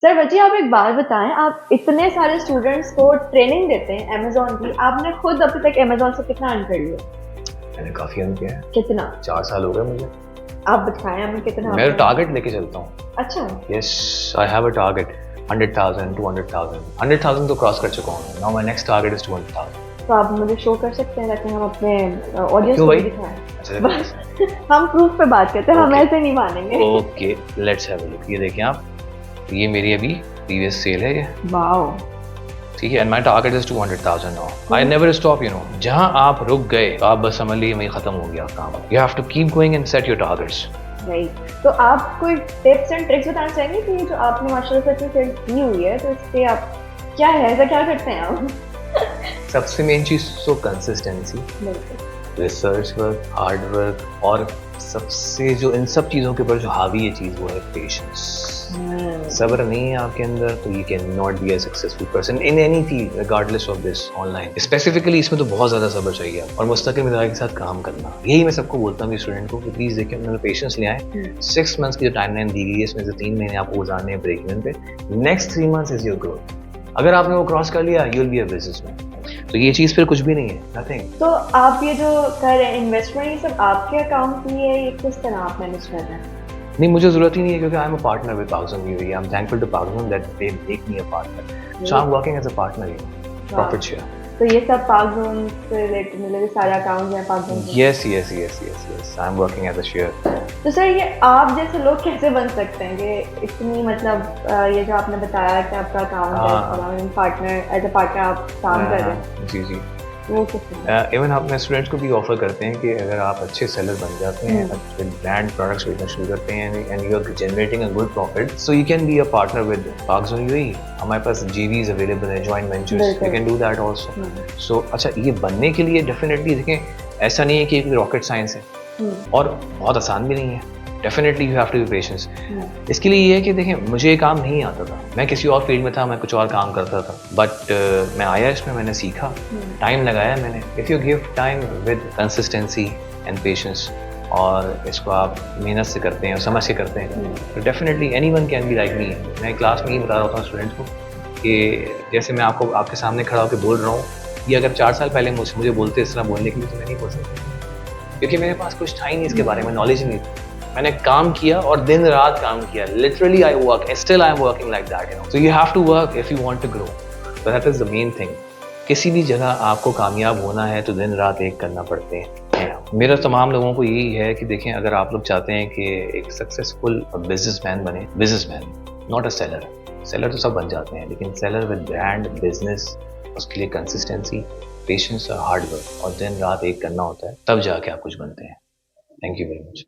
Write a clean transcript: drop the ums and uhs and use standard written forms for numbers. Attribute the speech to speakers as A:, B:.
A: Sir वजी आप एक बात बताएं, आप इतने सारे स्टूडेंट्स को ट्रेनिंग देते हैं अमेज़न की, आपने खुद अभी तक अमेज़न से कितना अर्न कर लिया?
B: मैंने काफ़ी अर्न किया है।
A: कितना?
B: 4 साल हो गए मुझे।
A: आप बताएं हमें कितना
B: मैं
A: आपने?
B: टारगेट लेके चलता हूँ।
A: अच्छा,
B: yes, I have a target 100,000, 200,000। 100,000 तो क्रॉस कर चुका हूँ। Now my next target is 200,000।
A: तो आप मुझे शो कर सकते हैं ताकि हम अपने ऑडियंस
B: क्यों
A: को
B: भाई?
A: भी दिखाएं?
B: अच्छा,
A: बस हम प्रूफ पे बात करते हैं, हम
B: Okay.
A: ऐसे नहीं मानेंगे।
B: Okay, let's have a look. ये देखिए आप, ये मेरी अभी प्रीवियस सेल है ये,
A: वाओ,
B: ठीक है। And my target is 200,000 now. I never stop, you know. जहाँ आप रुक गए, आप बस समझ लीजिए वहीं खत्म हो गया काम। You have to keep going and set your targets.
A: Right. तो आप कोई टिप्स एंड ट्रिक्स बताना चाहेंगे कि ये जो आपने माशाल्लाह से इतनी सेल की हुई है, तो इसके आप क्या है, ऐसा क्या करते हैं आप?
B: सबसे मेन चीज़ तो कंसिस्टेंसी,
A: बिल्कुल।
B: रिसर्च वर्क, हार्ड वर्क, और सबसे जो इन सब चीज़ों के ऊपर जो हावी है चीज़, वो है पेशेंस। सब्र नहीं है आपके अंदर तो you can not be a successful person in any field regardless of this online. Specifically इसमें तो बहुत ज़्यादा सब्र चाहिए और मुस्तकिल मिजाज के साथ काम करना। यही मैं सबको बोलता हूँ स्टूडेंट को कि प्लीज़ देखिए अपने पेशेंस ले आए। 6 मंथ्स की जो टाइमलाइन दी गई है, इसमें से 3 महीने आपको गुजारने हैं ब्रेक इवन पे। Next 3 months is your growth. अगर आपने वो क्रॉस कर लिया, you will be a businessman. तो ये चीज़ फिर कुछ भी नहीं है, नथिंग।
A: तो आप ये जो कर रहे हैं इन्वेस्टमेंट, ये सब आपके अकाउंट की है, ये किस तरह आप मैनेज कर रहे हैं?
B: नहीं, मुझे ज़रूरत ही नहीं है क्योंकि I am a partner with Pagzone UAE। I am thankful to Pagzone that they make me a partner. So I am working as a partner, you know, profit share.
A: तो ये सब पागज़ोन से रिलेटेड, मतलब ये सारे अकाउंट्स हैं पागज़ोन के?
B: Yes yes yes yes yes, I am working as a share.
A: तो सर ये आप जैसे लोग कैसे बन सकते हैं कि इतनी, मतलब ये जो आपने बताया कि आपका अकाउंट है और पार्टनर, एज अ पार्टनर आप काम कर रहे हैं,
B: जी जी।
A: वो किस
B: इवन अपने स्टूडेंट्स को भी ऑफर करते हैं कि अगर आप अच्छे सेलर बन जाते हैं, अच्छे ब्रांड प्रोडक्ट्स बेचना शुरू करते हैं and you are generating a good profit, so you can be a partner with Pagzone UAE। हमारे पास JVs अवेलेबल है, joint ventures, you can do that also. So अच्छा, ये बनने के लिए डेफिनेटली देखें, ऐसा नहीं है कि एक रॉकेट साइंस है और बहुत आसान भी नहीं है। Definitely you have to be patience. इसके लिए ये है कि देखें, मुझे ये काम नहीं आता था, मैं किसी और फील्ड में था, मैं कुछ और काम करता था, बट मैं आया इसमें, मैंने सीखा, टाइम लगाया मैंने। If you give time with consistency and patience, और इसको आप मेहनत से करते हैं और समझ से करते हैं, तो definitely anyone can be like me. मैं क्लास में ही बता रहा होता हूँ स्टूडेंट्स को कि जैसे मैं आपको आपके सामने खड़ा होकर बोल रहा हूँ, ये अगर 4 साल पहले मुझे बोलते इस तरह बोलने के लिए, तो मैं नहीं बोल सकता, क्योंकि मेरे पास कुछ था ही नहीं इसके बारे में, नॉलेज नहीं थी। मैंने काम किया और दिन रात काम किया, literally I work, still I am working like that, you know. So you have to work if you want to grow, so that is the main thing. किसी भी जगह आपको कामयाब होना है तो दिन रात एक करना पड़ते हैं। मेरा तमाम लोगों को यही है कि देखें, अगर आप लोग चाहते हैं कि एक सक्सेसफुल बिजनेसमैन बने, businessman not a seller. Seller तो सब बन जाते हैं, लेकिन सेलर विद ब्रांड बिजनेस, उसके लिए कंसिस्टेंसी, पेशेंस और हार्ड वर्क और दिन रात एक करना होता है, तब जाके आप कुछ बनते हैं। Thank you very much.